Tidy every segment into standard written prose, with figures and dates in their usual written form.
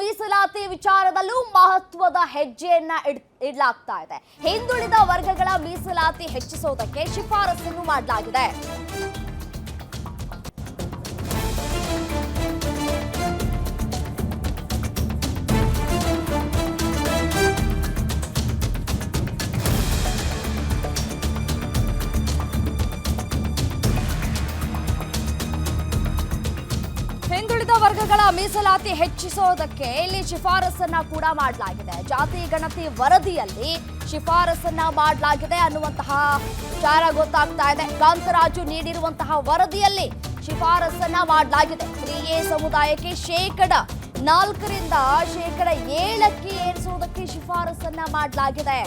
ಮೀಸಲಾತಿ ವಿಚಾರದಲ್ಲೂ ಮಹತ್ವದ ಹೆಜ್ಜೆಯನ್ನ ಇಡಲಾಗ್ತಾ ಇದೆ. ಹಿಂದುಳಿದ ವರ್ಗಗಳ ಮೀಸಲಾತಿ ಹೆಚ್ಚಿಸುವುದಕ್ಕೆ ಶಿಫಾರಸನ್ನು ಮಾಡಲಾಗಿದೆ. ಹಿಂದುಳಿದ ವರ್ಗಗಳ ಮೀಸಲಾತಿ ಹೆಚ್ಚಿಸೋದಕ್ಕೆ ಇಲ್ಲಿ ಶಿಫಾರಸನ್ನ ಕೂಡ ಮಾಡಲಾಗಿದೆ. ಜಾತಿ ಗಣತಿ ವರದಿಯಲ್ಲಿ ಶಿಫಾರಸನ್ನ ಮಾಡಲಾಗಿದೆ ಅನ್ನುವಂತಹ ವಿಚಾರ ಗೊತ್ತಾಗ್ತಾ ಇದೆ. ಕಾಂತರಾಜು ನೀಡಿರುವಂತಹ ವರದಿಯಲ್ಲಿ ಶಿಫಾರಸನ್ನ ಮಾಡಲಾಗಿದೆ. 3A ಸಮುದಾಯಕ್ಕೆ ಶೇಕಡ 4ರಿಂದ ಶೇಕಡ 7ಕ್ಕೆ ಏರಿಸುವುದಕ್ಕೆ ಶಿಫಾರಸನ್ನ ಮಾಡಲಾಗಿದೆ.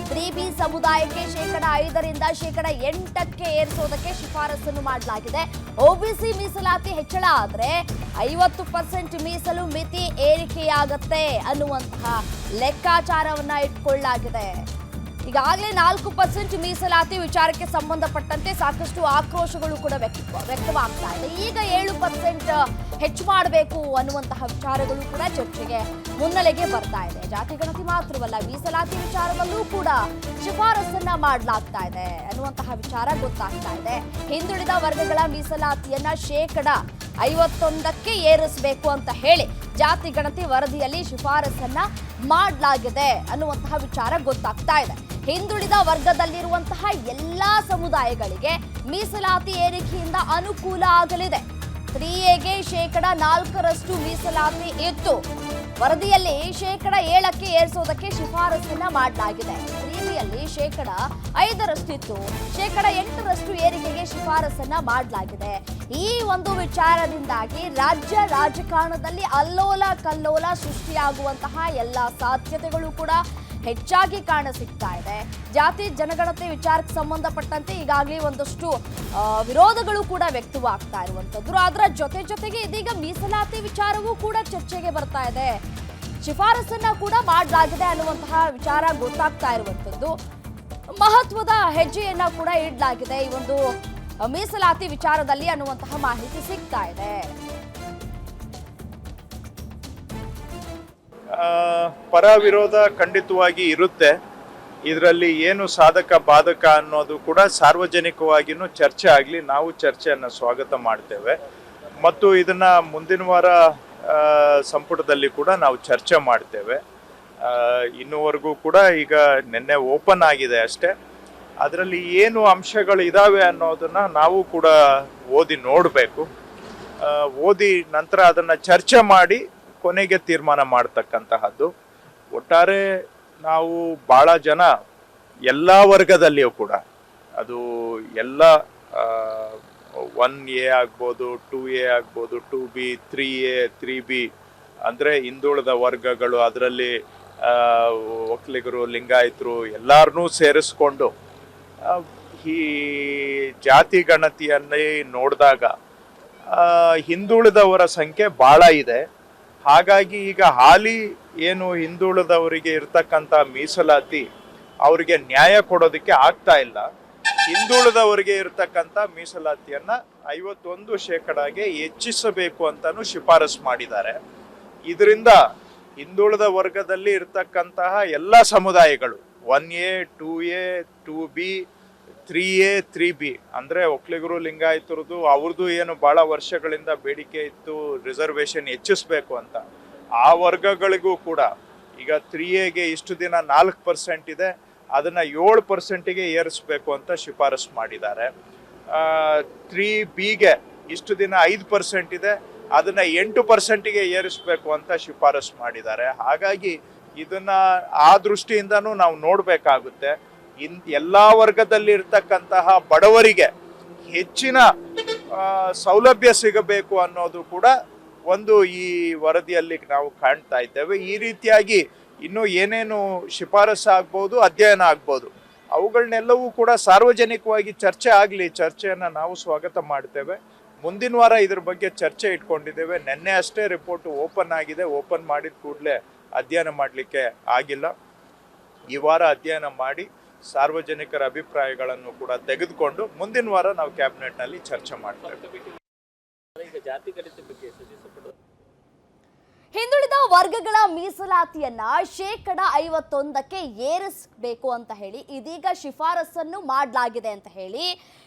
3B ಸಮುದಾಯಕ್ಕೆ ಶೇಕಡ 5ರಿಂದ ಶೇಕಡ 8ಕ್ಕೆ ಏರಿಸುವುದಕ್ಕೆ ಶಿಫಾರಸನ್ನು ಮಾಡಲಾಗಿದೆ. OBC ಮೀಸಲಾತಿ ಹೆಚ್ಚಳ ಆದ್ರೆ 50% ಮೀಸಲು ಮಿತಿ ಏರಿಕೆಯಾಗತ್ತೆ ಅನ್ನುವಂತಹ ಲೆಕ್ಕಾಚಾರವನ್ನ ಇಟ್ಕೊಳ್ಳಲಾಗಿದೆ. ಈಗಾಗಲೇ 4% ಮೀಸಲಾತಿ ವಿಚಾರಕ್ಕೆ ಸಂಬಂಧಪಟ್ಟಂತೆ ಸಾಕಷ್ಟು ಆಕ್ರೋಶಗಳು ಕೂಡ ವ್ಯಕ್ತವಾಗ್ತಾ ಇದೆ. ಈಗ 7% ಹೆಚ್ಚು ಮಾಡಬೇಕು ಅನ್ನುವಂತಹ ವಿಚಾರಗಳು ಕೂಡ ಚರ್ಚೆಗೆ ಮುನ್ನೆಲೆಗೆ ಬರ್ತಾ ಇದೆ. ಜಾತಿ ಗಣತಿ ಮಾತ್ರವಲ್ಲ, ಮೀಸಲಾತಿ ವಿಚಾರದಲ್ಲೂ ಕೂಡ ಶಿಫಾರಸನ್ನ ಮಾಡಲಾಗ್ತಾ ಇದೆ ಅನ್ನುವಂತಹ ವಿಚಾರ ಗೊತ್ತಾಗ್ತಾ ಇದೆ. ಹಿಂದುಳಿದ ವರ್ಗಗಳ ಮೀಸಲಾತಿಯನ್ನ ಶೇಕಡ 51ಕ್ಕೆ ಏರಿಸಬೇಕು ಅಂತ ಹೇಳಿ ಜಾತಿ ಗಣತಿ ವರದಿಯಲ್ಲಿ ಶಿಫಾರಸನ್ನ ಮಾಡಲಾಗಿದೆ ಅನ್ನುವಂತಹ ವಿಚಾರ ಗೊತ್ತಾಗ್ತಾ ಇದೆ. ಹಿಂದುಳಿದ ವರ್ಗದಲ್ಲಿರುವಂತಹ ಎಲ್ಲಾ ಸಮುದಾಯಗಳಿಗೆ ಮೀಸಲಾತಿ ಏರಿಕೆಯಿಂದ ಅನುಕೂಲ ಆಗಲಿದೆ. 3Aಗೆ ಶೇಕಡ 4ರಷ್ಟು ಮೀಸಲಾತಿ ಇತ್ತು. ವರದಿಯಲ್ಲಿ ಶೇಕಡ 7ಕ್ಕೆ ಏರಿಸೋದಕ್ಕೆ ಶಿಫಾರಸನ್ನ ಮಾಡಲಾಗಿದೆ. 3Bಯಲ್ಲಿ ಶೇಕಡ 5ರಷ್ಟು ಇತ್ತು, ಶೇಕಡ 8ರಷ್ಟು ಏರಿಕೆಗೆ ಶಿಫಾರಸನ್ನ ಮಾಡಲಾಗಿದೆ. ಈ ಒಂದು ವಿಚಾರದಿಂದಾಗಿ ರಾಜ್ಯ ರಾಜಕಾರಣದಲ್ಲಿ ಅಲ್ಲೋಲ ಕಲ್ಲೋಲ ಸೃಷ್ಟಿಯಾಗುವಂತಹ ಎಲ್ಲ ಸಾಧ್ಯತೆಗಳು ಕೂಡ ಹೆಚ್ಚಾಗಿ ಕಾಣಸಿಗ್ತಾ ಇದೆ. ಜಾತಿ ಜನಗಣತಿ ವಿಚಾರಕ್ಕೆ ಸಂಬಂಧಪಟ್ಟಂತೆ ಈಗಾಗಲೇ ಒಂದಷ್ಟು ವಿರೋಧಗಳು ಕೂಡ ವ್ಯಕ್ತವಾಗ್ತಾ ಇರುವಂತದ್ದು. ಅದರ ಜೊತೆಗೆ ಇದೀಗ ಮೀಸಲಾತಿ ವಿಚಾರವೂ ಕೂಡ ಚರ್ಚೆಗೆ ಬರ್ತಾ ಇದೆ. ಶಿಫಾರಸನ್ನ ಕೂಡ ಮಾಡಲಾಗಿದೆ ಅನ್ನುವಂತಹ ವಿಚಾರ ಗೊತ್ತಾಗ್ತಾ ಇರುವಂತದ್ದು. ಮಹತ್ವದ ಹೆಜ್ಜೆಯನ್ನ ಕೂಡ ಇಡಲಾಗಿದೆ ಈ ಒಂದು ಮೀಸಲಾತಿ ವಿಚಾರದಲ್ಲಿ ಅನ್ನುವಂತಹ ಮಾಹಿತಿ ಸಿಗ್ತಾ ಇದೆ. ಪರ ವಿರೋಧ ಖಂಡಿತವಾಗಿ ಇರುತ್ತೆ. ಇದರಲ್ಲಿ ಏನು ಸಾಧಕ ಬಾಧಕ ಅನ್ನೋದು ಕೂಡ ಸಾರ್ವಜನಿಕವಾಗಿಯೂ ಚರ್ಚೆ ಆಗಲಿ, ನಾವು ಚರ್ಚೆಯನ್ನು ಸ್ವಾಗತ ಮಾಡ್ತೇವೆ. ಮತ್ತು ಇದನ್ನ ಮುಂದಿನ ವಾರ ಸಂಪುಟದಲ್ಲಿ ಕೂಡ ನಾವು ಚರ್ಚೆ ಮಾಡ್ತೇವೆ. ಇನ್ನೂವರೆಗೂ ಕೂಡ ಈಗ ನಿನ್ನೆ ಓಪನ್ ಆಗಿದೆ ಅಷ್ಟೇ. ಅದರಲ್ಲಿ ಏನು ಅಂಶಗಳು ಇದಾವೆ ಅನ್ನೋದನ್ನ ನಾವು ಕೂಡ ಓದಿ ನೋಡಬೇಕು. ಓದಿ ನಂತರ ಅದನ್ನು ಚರ್ಚೆ ಮಾಡಿ ಕೊನೆಗೆ ತೀರ್ಮಾನ ಮಾಡ್ತಕ್ಕಂತಹದ್ದು. ಒಟ್ಟಾರೆ ನಾವು ಭಾಳ ಜನ ಎಲ್ಲ ವರ್ಗದಲ್ಲಿಯೂ ಕೂಡ, ಅದು ಎಲ್ಲ 1A ಆಗ್ಬೋದು, 2A ಆಗ್ಬೋದು, 2B, 3A, 3B ಅಂದರೆ ಹಿಂದುಳಿದ ವರ್ಗಗಳು, ಅದರಲ್ಲಿ ಒಕ್ಕಲಿಗರು, ಲಿಂಗಾಯತರು ಎಲ್ಲರನ್ನೂ ಸೇರಿಸ್ಕೊಂಡು ಈ ಜಾತಿ ಗಣತಿಯಲ್ಲಿ ನೋಡಿದಾಗ ಹಿಂದುಳಿದವರ ಸಂಖ್ಯೆ ಭಾಳ ಇದೆ. ಹಾಗಾಗಿ ಈಗ ಹಾಲಿ ಏನು ಹಿಂದುಳಿದವರಿಗೆ ಇರ್ತಕ್ಕಂಥ ಮೀಸಲಾತಿ ಅವರಿಗೆ ನ್ಯಾಯ ಕೊಡೋದಕ್ಕೆ ಆಗ್ತಾ ಇಲ್ಲ. ಹಿಂದುಳಿದವರಿಗೆ ಇರ್ತಕ್ಕಂಥ ಮೀಸಲಾತಿಯನ್ನ 51% ಹೆಚ್ಚಿಸಬೇಕು ಅಂತಾನು ಶಿಫಾರಸು ಮಾಡಿದ್ದಾರೆ. ಇದರಿಂದ ಹಿಂದುಳಿದ ವರ್ಗದಲ್ಲಿ ಇರ್ತಕ್ಕಂತಹ ಎಲ್ಲ ಸಮುದಾಯಗಳು 1A, 2A, 2B, 3A, 3B ಅಂದರೆ ಒಕ್ಕಲಿಗರು, ಲಿಂಗಾಯತರದು ಅವ್ರದ್ದು ಏನು ಭಾಳ ವರ್ಷಗಳಿಂದ ಬೇಡಿಕೆ ಇತ್ತು ರಿಸರ್ವೇಷನ್ ಹೆಚ್ಚಿಸ್ಬೇಕು ಅಂತ, ಆ ವರ್ಗಗಳಿಗೂ ಕೂಡ ಈಗ 3Aಗೆ ಇಷ್ಟು ದಿನ 4% ಇದೆ, ಅದನ್ನು 7%ಗೆ ಏರಿಸಬೇಕು ಅಂತ ಶಿಫಾರಸು ಮಾಡಿದ್ದಾರೆ. 3Bಗೆ ಇಷ್ಟು ದಿನ 5% ಇದೆ, ಅದನ್ನು 8%ಗೆ ಏರಿಸಬೇಕು ಅಂತ ಶಿಫಾರಸು ಮಾಡಿದ್ದಾರೆ. ಹಾಗಾಗಿ ಇದನ್ನ ಆ ದೃಷ್ಟಿಯಿಂದನೂ ನಾವು ನೋಡಬೇಕಾಗುತ್ತೆ. ಎಲ್ಲ ವರ್ಗದಲ್ಲಿ ಇರ್ತಕ್ಕಂತಹ ಬಡವರಿಗೆ ಹೆಚ್ಚಿನ ಸೌಲಭ್ಯ ಸಿಗಬೇಕು ಅನ್ನೋದು ಕೂಡ ಒಂದು ಈ ವರದಿಯಲ್ಲಿ ನಾವು ಕಾಣ್ತಾ ಇದ್ದೇವೆ. ಈ ರೀತಿಯಾಗಿ ಇನ್ನೂ ಏನೇನು ಶಿಫಾರಸು ಆಗ್ಬೋದು, ಅಧ್ಯಯನ ಆಗ್ಬೋದು, ಅವುಗಳನ್ನೆಲ್ಲವೂ ಕೂಡ ಸಾರ್ವಜನಿಕವಾಗಿ ಚರ್ಚೆ ಆಗಲಿ, ಚರ್ಚೆಯನ್ನು ನಾವು ಸ್ವಾಗತ ಮಾಡ್ತೇವೆ. ಮುಂದಿನ ವಾರ ಇದ್ರ ಬಗ್ಗೆ ಚರ್ಚೆ ಇಟ್ಕೊಂಡಿದ್ದೇವೆ. ನಿನ್ನೆ ಅಷ್ಟೇ ರಿಪೋರ್ಟ್ ಓಪನ್ ಆಗಿದೆ. ಓಪನ್ ಮಾಡಿದ ಕೂಡಲೇ ಅಧ್ಯಯನ ಮಾಡಲಿಕ್ಕೆ ಆಗಿಲ್ಲ. ಈ ವಾರ ಅಧ್ಯಯನ ಮಾಡಿ ಸಾರ್ವಜನಿಕರ ಅಭಿಪ್ರಾಯಗಳನ್ನು ಕೂಡ ತೆಗೆದುಕೊಂಡು ಮುಂದಿನ ವಾರ ನಾವು ಕ್ಯಾಬಿನೆಟ್ನಲ್ಲಿ ಚರ್ಚೆ ಮಾಡ್ತೇವೆ. ಹಿಂದುಳಿದ ವರ್ಗಗಳ ಮೀಸಲಾತಿಯನ್ನ 51% ಏರಿಸಬೇಕು ಅಂತ ಹೇಳಿ ಇದೀಗ ಶಿಫಾರಸನ್ನು ಮಾಡಲಾಗಿದೆ ಅಂತ ಹೇಳಿ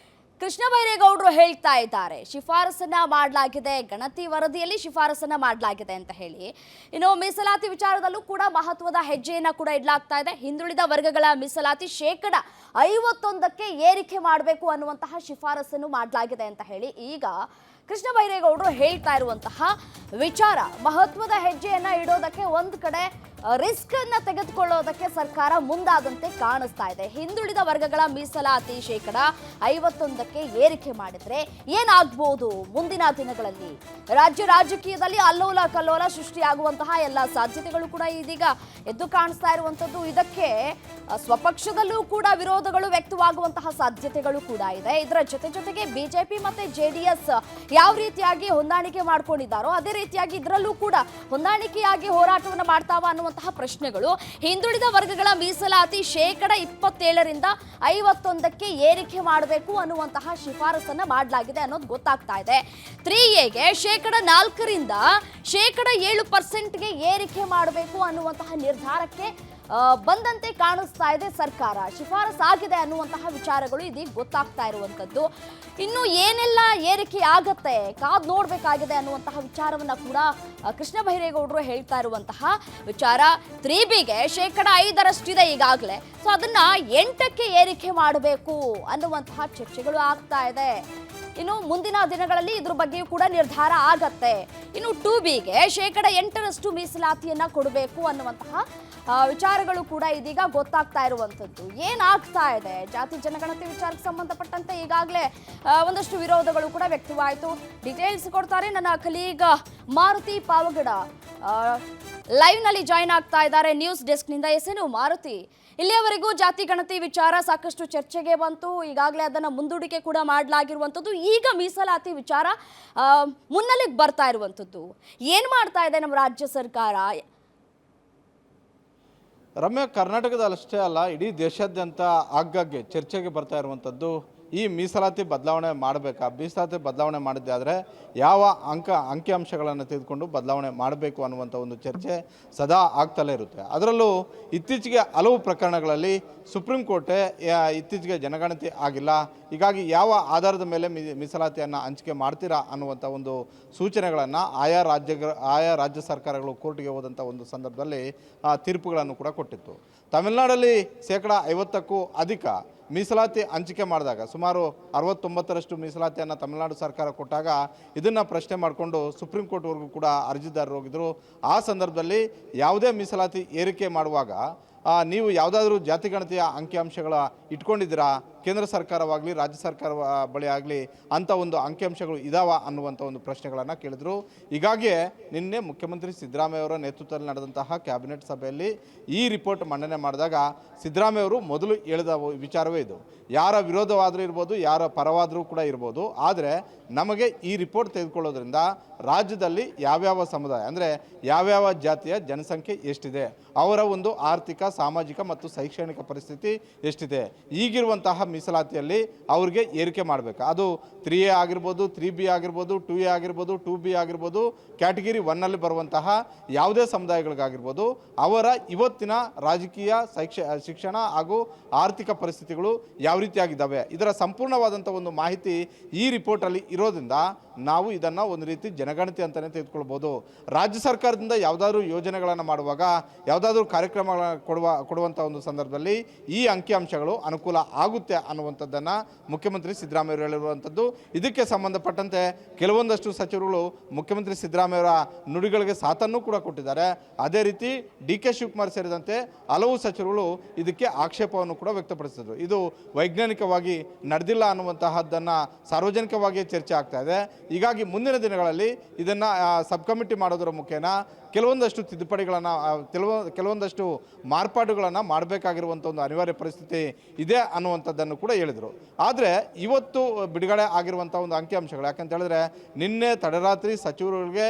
ಕೃಷ್ಣ ಬೈರೇಗೌಡರು ಹೇಳ್ತಾ ಇದ್ದಾರೆ. ಶಿಫಾರಸನ್ನ ಮಾಡಲಾಗಿದೆ, ಗಣತಿ ವರದಿಯಲ್ಲಿ ಶಿಫಾರಸನ್ನ ಮಾಡಲಾಗಿದೆ ಅಂತ ಹೇಳಿ. ಇನ್ನು ಮೀಸಲಾತಿ ವಿಚಾರದಲ್ಲೂ ಕೂಡ ಮಹತ್ವದ ಹೆಜ್ಜೆಯನ್ನ ಕೂಡ ಇಡಲಾಗ್ತಾ ಇದೆ. ಹಿಂದುಳಿದ ವರ್ಗಗಳ ಮೀಸಲಾತಿ 51% ಏರಿಕೆ ಮಾಡಬೇಕು ಅನ್ನುವಂತಹ ಶಿಫಾರಸನ್ನು ಮಾಡಲಾಗಿದೆ ಅಂತ ಹೇಳಿ ಈಗ ಕೃಷ್ಣ ಬೈರೇಗೌಡರು ಹೇಳ್ತಾ ಇರುವಂತಹ ವಿಚಾರ. ಮಹತ್ವದ ಹೆಜ್ಜೆಯನ್ನ ಇಡೋದಕ್ಕೆ ಒಂದು ಕಡೆ ರಿಸ್ಕ್ ಅನ್ನ ತೆಗೆದುಕೊಳ್ಳೋದಕ್ಕೆ ಸರ್ಕಾರ ಮುಂದಾದಂತೆ ಕಾಣಿಸ್ತಾ ಇದೆ. ಹಿಂದುಳಿದ ವರ್ಗಗಳ ಮೀಸಲಾತಿ 51% ಏರಿಕೆ ಮಾಡಿದ್ರೆ ಏನಾಗಬಹುದು ಮುಂದಿನ ದಿನಗಳಲ್ಲಿ? ರಾಜ್ಯ ರಾಜಕೀಯದಲ್ಲಿ ಅಲ್ಲೋಲ ಕಲ್ಲೋಲ ಸೃಷ್ಟಿಯಾಗುವಂತಹ ಎಲ್ಲ ಸಾಧ್ಯತೆಗಳು ಕೂಡ ಇದೀಗ ಎದ್ದು ಕಾಣಿಸ್ತಾ ಇರುವಂತದ್ದು. ಇದಕ್ಕೆ ಸ್ವಪಕ್ಷದಲ್ಲೂ ಕೂಡ ವಿರೋಧಗಳು ವ್ಯಕ್ತವಾಗುವಂತಹ ಸಾಧ್ಯತೆಗಳು ಕೂಡ ಇದೆ. ಇದರ ಜೊತೆಗೆ ಬಿಜೆಪಿ ಮತ್ತೆ ಜೆಡಿಎಸ್ ಯಾವ ರೀತಿಯಾಗಿ ಹೊಂದಾಣಿಕೆ ಮಾಡ್ಕೊಂಡಿದ್ದಾರೋ ಅದೇ ರೀತಿಯಾಗಿ ಇದರಲ್ಲೂ ಕೂಡ ಹೊಂದಾಣಿಕೆಯಾಗಿ ಹೋರಾಟವನ್ನು ಮಾಡ್ತಾವ ಅನ್ನುವಂತಹ ಪ್ರಶ್ನೆಗಳು. ಹಿಂದುಳಿದ ವರ್ಗಗಳ ಮೀಸಲಾತಿ 27% 51% ಏರಿಕೆ ಮಾಡಬೇಕು ಅನ್ನುವಂತಹ ಶಿಫಾರಸನ್ನ ಮಾಡಲಾಗಿದೆ ಅನ್ನೋದು ಗೊತ್ತಾಗ್ತಾ ಇದೆ. 3Aಗೆ 4% 7% ಏರಿಕೆ ಮಾಡಬೇಕು ಅನ್ನುವಂತಹ ನಿರ್ಧಾರಕ್ಕೆ ಬಂದಂತೆ ಕಾಣಿಸ್ತಾ ಇದೆ ಸರ್ಕಾರ. ಶಿಫಾರಸ್ ಆಗಿದೆ ಅನ್ನುವಂತಹ ವಿಚಾರಗಳು ಇದೀಗ ಗೊತ್ತಾಗ್ತಾ ಇರುವಂತದ್ದು. ಇನ್ನು ಏನೆಲ್ಲ ಏರಿಕೆ ಆಗತ್ತೆ ಕಾದ್ ನೋಡ್ಬೇಕಾಗಿದೆ ಅನ್ನುವಂತಹ ವಿಚಾರವನ್ನ ಕೂಡ ಕೃಷ್ಣ ಬೈರೇಗೌಡರು ಹೇಳ್ತಾ ಇರುವಂತಹ ವಿಚಾರ. 3Bಗೆ 5% ಈಗಾಗಲೇ, ಸೊ ಅದನ್ನ 8% ಏರಿಕೆ ಮಾಡಬೇಕು ಅನ್ನುವಂತಹ ಚರ್ಚೆಗಳು ಆಗ್ತಾ ಇದೆ. ಇನ್ನು ಮುಂದಿನ ದಿನಗಳಲ್ಲಿ ಇದ್ರ ಬಗ್ಗೆಯೂ ಕೂಡ ನಿರ್ಧಾರ ಆಗತ್ತೆ. ಇನ್ನು 2Bಗೆ 8% ಮೀಸಲಾತಿಯನ್ನ ಕೊಡಬೇಕು ಅನ್ನುವಂತಹ ವಿಚಾರಗಳು ಕೂಡ ಇದೀಗ ಗೊತ್ತಾಗ್ತಾ ಇರುವಂತದ್ದು. ಏನಾಗ್ತಾ ಇದೆ ಜಾತಿ ಜನಗಣತಿ ವಿಚಾರಕ್ಕೆ ಸಂಬಂಧಪಟ್ಟಂತೆ ಈಗಾಗಲೇ ಒಂದಷ್ಟು ವಿರೋಧಗಳು ಕೂಡ ವ್ಯಕ್ತವಾಯಿತು. ಡೀಟೇಲ್ಸ್ ಕೊಡ್ತಾರೆ ನನ್ನ ಕಲೀಗ್ ಮಾರುತಿ ಪಾವಗಡ, ಲೈವ್ ನಲ್ಲಿ ಜಾಯಿನ್ ಆಗ್ತಾ ಇದ್ದಾರೆ ನ್ಯೂಸ್ ಡೆಸ್ಕ್ ನಿಂದ. ಎಸೇನು ಮಾರುತಿ, ಇಲ್ಲಿಯವರೆಗೂ ಜಾತಿ ಗಣತಿ ವಿಚಾರ ಸಾಕಷ್ಟು ಚರ್ಚೆಗೆ ಬಂತು, ಈಗಾಗಲೇ ಅದನ್ನ ಮುಂದೂಡಿಕೆ ಕೂಡ ಮಾಡಲಾಗಿರುವಂಥದ್ದು. ಈಗ ಮೀಸಲಾತಿ ವಿಚಾರ ಮುನ್ನೆಲೆಗೆ ಬರ್ತಾ ಇರುವಂಥದ್ದು. ಏನ್ ಮಾಡ್ತಾ ಇದೆ ನಮ್ಮ ರಾಜ್ಯ ಸರ್ಕಾರ? ರಮ್ಯ, ಕರ್ನಾಟಕದಲ್ಲಷ್ಟೇ ಅಲ್ಲ ಇಡೀ ದೇಶಾದ್ಯಂತ ಆಗಾಗ್ಗೆ ಚರ್ಚೆಗೆ ಬರ್ತಾ ಇರುವಂಥದ್ದು ಈ ಮೀಸಲಾತಿ ಬದಲಾವಣೆ ಮಾಡಬೇಕಾ, ಮೀಸಲಾತಿ ಬದಲಾವಣೆ ಮಾಡಿದ್ದೆ ಆದರೆ ಯಾವ ಅಂಕಿಅಂಶಗಳನ್ನು ತೆಗೆದುಕೊಂಡು ಬದಲಾವಣೆ ಮಾಡಬೇಕು ಅನ್ನುವಂಥ ಒಂದು ಚರ್ಚೆ ಸದಾ ಆಗ್ತಲೇ ಇರುತ್ತೆ. ಅದರಲ್ಲೂ ಇತ್ತೀಚೆಗೆ ಹಲವು ಪ್ರಕರಣಗಳಲ್ಲಿ ಸುಪ್ರೀಂ ಕೋರ್ಟೇ ಇತ್ತೀಚೆಗೆ ಜನಗಣತಿ ಆಗಿಲ್ಲ, ಹೀಗಾಗಿ ಯಾವ ಆಧಾರದ ಮೇಲೆ ಮೀಸಲಾತಿಯನ್ನು ಹಂಚಿಕೆ ಮಾಡ್ತೀರಾ ಅನ್ನುವಂಥ ಒಂದು ಸೂಚನೆಗಳನ್ನು ಆಯಾ ರಾಜ್ಯ ಸರ್ಕಾರಗಳು ಕೋರ್ಟ್ಗೆ ಹೋದಂಥ ಒಂದು ಸಂದರ್ಭದಲ್ಲಿ ತೀರ್ಪುಗಳನ್ನು ಕೂಡ ಕೊಟ್ಟಿತ್ತು. ತಮಿಳುನಾಡಲ್ಲಿ 50%ಕ್ಕೂ ಅಧಿಕ ಮೀಸಲಾತಿ ಹಂಚಿಕೆ ಮಾಡಿದಾಗ ಸುಮಾರು 69% ಮೀಸಲಾತಿಯನ್ನು ತಮಿಳುನಾಡು ಸರ್ಕಾರ ಕೊಟ್ಟಾಗ ಇದನ್ನು ಪ್ರಶ್ನೆ ಮಾಡಿಕೊಂಡು ಸುಪ್ರೀಂ ಕೋರ್ಟ್ವರೆಗೂ ಕೂಡ ಅರ್ಜಿದಾರರು ಹೋಗಿದ್ದರು. ಆ ಸಂದರ್ಭದಲ್ಲಿ ಯಾವುದೇ ಮೀಸಲಾತಿ ಏರಿಕೆ ಮಾಡುವಾಗ ನೀವು ಯಾವುದಾದ್ರೂ ಜಾತಿಗಣತಿಯ ಅಂಕಿಅಂಶಗಳ ಇಟ್ಕೊಂಡಿದ್ದೀರಾ, ಕೇಂದ್ರ ಸರ್ಕಾರವಾಗಲಿ ರಾಜ್ಯ ಸರ್ಕಾರ ಬಳಿ ಆಗಲಿ ಅಂಥ ಒಂದು ಅಂಕಿಅಂಶಗಳು ಇದಾವ ಅನ್ನುವಂಥ ಒಂದು ಪ್ರಶ್ನೆಗಳನ್ನು ಕೇಳಿದರು. ಹೀಗಾಗಿ ನಿನ್ನೆ ಮುಖ್ಯಮಂತ್ರಿ ಸಿದ್ದರಾಮಯ್ಯವರ ನೇತೃತ್ವದಲ್ಲಿ ನಡೆದಂತಹ ಕ್ಯಾಬಿನೆಟ್ ಸಭೆಯಲ್ಲಿ ಈ ರಿಪೋರ್ಟ್ ಮಂಡನೆ ಮಾಡಿದಾಗ ಸಿದ್ದರಾಮಯ್ಯವರು ಮೊದಲು ಹೇಳಿದ ವಿಚಾರವೇ ಇದು. ಯಾರ ವಿರೋಧವಾದರೂ ಇರ್ಬೋದು, ಯಾರ ಪರವಾದರೂ ಕೂಡ ಇರ್ಬೋದು, ಆದರೆ ನಮಗೆ ಈ ರಿಪೋರ್ಟ್ ತೆಗೆದುಕೊಳ್ಳೋದ್ರಿಂದ ರಾಜ್ಯದಲ್ಲಿ ಯಾವ್ಯಾವ ಸಮುದಾಯ ಅಂದರೆ ಯಾವ್ಯಾವ ಜಾತಿಯ ಜನಸಂಖ್ಯೆ ಎಷ್ಟಿದೆ, ಅವರ ಒಂದು ಆರ್ಥಿಕ ಸಾಮಾಜಿಕ ಮತ್ತು ಶೈಕ್ಷಣಿಕ ಪರಿಸ್ಥಿತಿ ಎಷ್ಟಿದೆ, ಈಗಿರುವಂತಹ ಮೀಸಲಾತಿಯಲ್ಲಿ ಅವ್ರಿಗೆ ಏರಿಕೆ ಮಾಡಬೇಕು. ಅದು 3A ಆಗಿರ್ಬೋದು, 3B ಆಗಿರ್ಬೋದು, 2A ಆಗಿರ್ಬೋದು, 2B ಆಗಿರ್ಬೋದು, ಕ್ಯಾಟಗಿರಿ 1ನಲ್ಲಿ ಬರುವಂತಹ ಯಾವುದೇ ಸಮುದಾಯಗಳಿಗಾಗಿರ್ಬೋದು ಅವರ ಇವತ್ತಿನ ರಾಜಕೀಯ ಶಿಕ್ಷಣ ಹಾಗೂ ಆರ್ಥಿಕ ಪರಿಸ್ಥಿತಿಗಳು ಯಾವ ರೀತಿಯಾಗಿದ್ದಾವೆ ಇದರ ಸಂಪೂರ್ಣವಾದಂಥ ಒಂದು ಮಾಹಿತಿ ಈ ರಿಪೋರ್ಟಲ್ಲಿ ಇರೋದ್ರಿಂದ ನಾವು ಇದನ್ನು ಒಂದು ರೀತಿ ಜನಗಣತಿ ಅಂತಲೇ ತೆಗೆದುಕೊಳ್ಬೋದು. ರಾಜ್ಯ ಸರ್ಕಾರದಿಂದ ಯಾವುದಾದ್ರೂ ಯೋಜನೆಗಳನ್ನು ಮಾಡುವಾಗ, ಯಾವುದಾದ್ರೂ ಕಾರ್ಯಕ್ರಮಗಳನ್ನು ಕೊಡುವಂಥ ಒಂದು ಸಂದರ್ಭದಲ್ಲಿ ಈ ಅಂಕಿಅಂಶಗಳು ಅನುಕೂಲ ಆಗುತ್ತೆ ಅನ್ನುವಂಥದ್ದನ್ನು ಮುಖ್ಯಮಂತ್ರಿ ಸಿದ್ದರಾಮಯ್ಯವರು ಹೇಳಿರುವಂಥದ್ದು. ಇದಕ್ಕೆ ಸಂಬಂಧಪಟ್ಟಂತೆ ಕೆಲವೊಂದಷ್ಟು ಸಚಿವರುಗಳು ಮುಖ್ಯಮಂತ್ರಿ ಸಿದ್ದರಾಮಯ್ಯವರ ನುಡಿಗಳಿಗೆ ಸಾಥನ್ನು ಕೂಡ ಕೊಟ್ಟಿದ್ದಾರೆ. ಅದೇ ರೀತಿ DK ಶಿವಕುಮಾರ್ ಸೇರಿದಂತೆ ಹಲವು ಸಚಿವರುಗಳು ಇದಕ್ಕೆ ಆಕ್ಷೇಪವನ್ನು ಕೂಡ ವ್ಯಕ್ತಪಡಿಸಿದರು. ಇದು ವೈಜ್ಞಾನಿಕವಾಗಿ ನಡೆದಿಲ್ಲ ಅನ್ನುವಂತಹದ್ದನ್ನು ಸಾರ್ವಜನಿಕವಾಗಿ ಚರ್ಚೆ ಆಗ್ತಾ ಇದೆ. ಹೀಗಾಗಿ ಮುಂದಿನ ದಿನಗಳಲ್ಲಿ ಇದನ್ನು ಸಬ್ ಕಮಿಟಿ ಮಾಡೋದರ ಮುಖೇನ ಕೆಲವೊಂದಷ್ಟು ತಿದ್ದುಪಡಿಗಳನ್ನು ಕೆಲವೊಂದಷ್ಟು ಮಾರ್ಪಾಡುಗಳನ್ನು ಮಾಡಬೇಕಾಗಿರುವಂಥ ಒಂದು ಅನಿವಾರ್ಯ ಪರಿಸ್ಥಿತಿ ಇದೆ ಅನ್ನುವಂಥದ್ದನ್ನು ಕೂಡ ಹೇಳಿದರು. ಆದರೆ ಇವತ್ತು ಬಿಡುಗಡೆ ಆಗಿರುವಂಥ ಒಂದು ಅಂಕಿಅಂಶಗಳು, ಯಾಕಂತ ಹೇಳಿದ್ರೆ ನಿನ್ನೆ ತಡರಾತ್ರಿ ಸಚಿವರಿಗೆ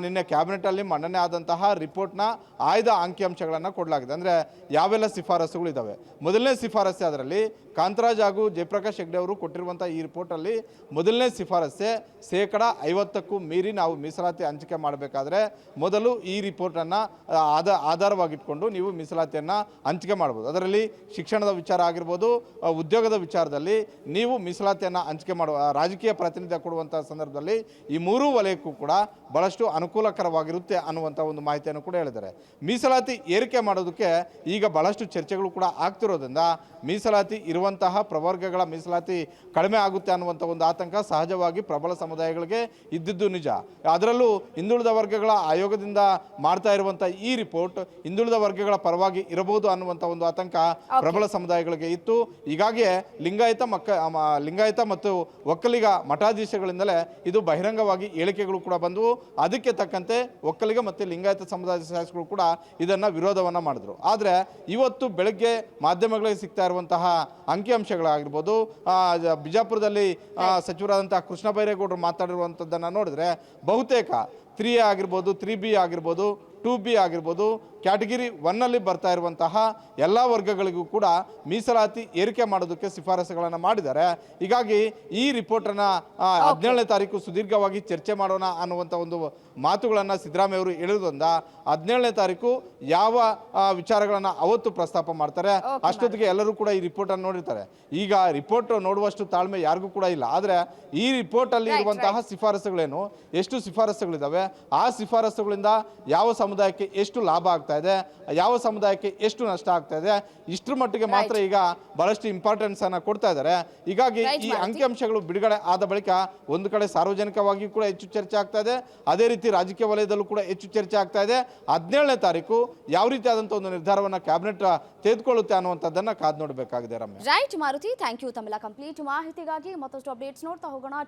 ನಿನ್ನೆ ಕ್ಯಾಬಿನೆಟಲ್ಲಿ ಮಂಡನೆ ಆದಂತಹ ರಿಪೋರ್ಟ್ನ ಆಯ್ದ ಅಂಕಿಅಂಶಗಳನ್ನು ಕೊಡಲಾಗಿದೆ. ಅಂದರೆ ಯಾವೆಲ್ಲ ಶಿಫಾರಸುಗಳಿದ್ದಾವೆ. ಮೊದಲನೇ ಶಿಫಾರಸ್ಸೆ ಅದರಲ್ಲಿ ಕಾಂತರಾಜ್ ಹಾಗೂ ಜಯಪ್ರಕಾಶ್ ಹೆಗ್ಡೆ ಅವರು ಕೊಟ್ಟಿರುವಂಥ ಈ ರಿಪೋರ್ಟಲ್ಲಿ ಮೊದಲನೇ ಶಿಫಾರಸ್ಸೆ 50%ಕ್ಕೂ ಮೀರಿ ನಾವು ಮೀಸಲಾತಿ ಹಂಚಿಕೆ ಮಾಡಬೇಕಾದ್ರೆ ಮೊದಲು ಈ ರಿಪೋರ್ಟನ್ನು ಆಧಾರವಾಗಿಟ್ಕೊಂಡು ನೀವು ಮೀಸಲಾತಿಯನ್ನು ಹಂಚಿಕೆ ಮಾಡ್ಬೋದು. ಅದರಲ್ಲಿ ಶಿಕ್ಷಣದ ವಿಚಾರ ಆಗಿರ್ಬೋದು, ಉದ್ಯೋಗದ ವಿಚಾರದಲ್ಲಿ ನೀವು ಮೀಸಲಾತಿಯನ್ನು ಹಂಚಿಕೆ ಮಾಡುವ ರಾಜಕೀಯ ಪ್ರಾತಿನಿಧ್ಯ ಕೊಡುವಂಥ ಸಂದರ್ಭದಲ್ಲಿ ಈ ಮೂರೂ ವಲಯಕ್ಕೂ ಕೂಡ ಬಹಳಷ್ಟು ಅನುಕೂಲಕರವಾಗಿರುತ್ತೆ ಅನ್ನುವಂಥ ಒಂದು ಮಾಹಿತಿಯನ್ನು ಕೂಡ ಹೇಳಿದ್ದಾರೆ. ಮೀಸಲಾತಿ ಏರಿಕೆ ಮಾಡೋದಕ್ಕೆ ಈಗ ಬಹಳಷ್ಟು ಚರ್ಚೆಗಳು ಕೂಡ ಆಗ್ತಿರೋದ್ರಿಂದ ಮೀಸಲಾತಿ ಇರುವಂತಹ ಪ್ರವರ್ಗಗಳ ಮೀಸಲಾತಿ ಕಡಿಮೆ ಆಗುತ್ತೆ ಅನ್ನುವಂಥ ಒಂದು ಆತಂಕ ಸಹಜವಾಗಿ ಪ್ರಬಲ ಸಮುದಾಯಗಳಿಗೆ ಇದ್ದಿದ್ದು ನಿಜ. ಅದರಲ್ಲೂ ಹಿಂದುಳಿದ ವರ್ಗಗಳ ಆಯೋಗದಿಂದ ಮಾಡ್ತಾ ಇರುವಂಥ ಈ ರಿಪೋರ್ಟ್ ಹಿಂದುಳಿದ ವರ್ಗಗಳ ಪರವಾಗಿ ಇರಬಹುದು ಅನ್ನುವಂಥ ಒಂದು ಆತಂಕ ಪ್ರಬಲ ಸಮುದಾಯಗಳಿಗೆ ಇತ್ತು. ಹೀಗಾಗಿಯೇ ಲಿಂಗಾಯತ ಮತ್ತು ಒಕ್ಕಲಿಗ ಮಠಾಧೀಶಗಳಿಂದಲೇ ಇದು ಬಹಿರಂಗವಾಗಿ ಹೇಳಿಕೆಗಳು ಕೂಡ ಬಂದವು. ಅದಕ್ಕೆ ತಕ್ಕಂತೆ ಒಕ್ಕಲಿಗ ಮತ್ತು ಲಿಂಗಾಯತ ಸಮುದಾಯದ ಶಾಸಕರು ಕೂಡ ಇದನ್ನು ವಿರೋಧವನ್ನು ಮಾಡಿದ್ರು. ಆದರೆ ಇವತ್ತು ಬೆಳಗ್ಗೆ ಮಾಧ್ಯಮಗಳಿಗೆ ಸಿಗ್ತಾ ಇರುವಂತಹ ಅಂಕಿಅಂಶಗಳಾಗಿರ್ಬೋದು, ಬಿಜಾಪುರದಲ್ಲಿ ಸಚಿವರಾದಂತಹ ಕೃಷ್ಣ ಬೈರೇಗೌಡರು ಮಾತಾಡಿರುವಂಥದ್ದನ್ನು ನೋಡಿದ್ರೆ ಬಹುತೇಕ 3A ಆಗಿರ್ಬೋದು, 3B ಆಗಿರ್ಬೋದು, 2B ಆಗಿರ್ಬೋದು, ಕ್ಯಾಟಗಿರಿ 1ನಲ್ಲಿ ಬರ್ತಾ ಇರುವಂತಹ ಎಲ್ಲ ವರ್ಗಗಳಿಗೂ ಕೂಡ ಮೀಸಲಾತಿ ಏರಿಕೆ ಮಾಡೋದಕ್ಕೆ ಶಿಫಾರಸುಗಳನ್ನು ಮಾಡಿದ್ದಾರೆ. ಹೀಗಾಗಿ ಈ ರಿಪೋರ್ಟನ್ನು 17ನೇ ತಾರೀಕು ಸುದೀರ್ಘವಾಗಿ ಚರ್ಚೆ ಮಾಡೋಣ ಅನ್ನುವಂಥ ಒಂದು ಮಾತುಗಳನ್ನು ಸಿದ್ದರಾಮಯ್ಯ ಅವರು ಹೇಳಿದ್ರಿಂದ 17ನೇ ತಾರೀಕು ಯಾವ ವಿಚಾರಗಳನ್ನು ಅವತ್ತು ಪ್ರಸ್ತಾಪ ಮಾಡ್ತಾರೆ ಅಷ್ಟೊತ್ತಿಗೆ ಎಲ್ಲರೂ ಕೂಡ ಈ ರಿಪೋರ್ಟನ್ನು ನೋಡಿರ್ತಾರೆ. ಈಗ ರಿಪೋರ್ಟ್ ನೋಡುವಷ್ಟು ತಾಳ್ಮೆ ಯಾರಿಗೂ ಕೂಡ ಇಲ್ಲ. ಆದರೆ ಈ ರಿಪೋರ್ಟಲ್ಲಿ ಇರುವಂತಹ ಶಿಫಾರಸುಗಳೇನು, ಎಷ್ಟು ಶಿಫಾರಸುಗಳಿದ್ದಾವೆ, ಆ ಶಿಫಾರಸುಗಳಿಂದ ಯಾವ ಸಮುದಾಯಕ್ಕೆ ಎಷ್ಟು ಲಾಭ ಆಗ್ತಾ ಇದೆ, ಯಾವ ಸಮುದಾಯಕ್ಕೆ ಎಷ್ಟು ನಷ್ಟ ಆಗ್ತಾ ಇದೆ, ಇಷ್ಟರ ಮಟ್ಟಿಗೆ ಮಾತ್ರ ಈಗ ಬಹಳಷ್ಟು ಇಂಪಾರ್ಟೆನ್ಸ್ ಅನ್ನ ಕೊಡ್ತಾ ಇದ್ದಾರೆ. ಹೀಗಾಗಿ ಈ ಅಂಕಿಅಂಶಗಳು ಬಿಡುಗಡೆ ಆದ ಬಳಿಕ ಒಂದು ಕಡೆ ಸಾರ್ವಜನಿಕವಾಗಿಯೂ ಕೂಡ ಹೆಚ್ಚು ಚರ್ಚೆ ಆಗ್ತಾ ಇದೆ, ಅದೇ ರೀತಿ ರಾಜಕೀಯ ವಲಯದಲ್ಲೂ ಕೂಡ ಹೆಚ್ಚು ಚರ್ಚೆ ಆಗ್ತಾ ಇದೆ. 17ನೇ ತಾರೀಕು ಯಾವ ರೀತಿಯಾದಂಥ ಒಂದು ನಿರ್ಧಾರವನ್ನು ಕ್ಯಾಬಿನೆಟ್ ತೆಗೆದುಕೊಳ್ಳುತ್ತೆ ಅನ್ನುವಂಥದ್ದನ್ನು ಕಾದು ನೋಡಬೇಕಾಗಿದೆ. ರಮ್ಯ. ರೈಟ್ ಮಾರುತಿ, ಥ್ಯಾಂಕ್ ಯು ತಮ್ಮೆಲ್ಲ ಕಂಪ್ಲೀಟ್ ಮಾಹಿತಿಗಾಗಿ. ಮತ್ತಷ್ಟು ಅಪ್ಡೇಟ್ಸ್ ನೋಡ್ತಾ ಹೋಗೋಣ.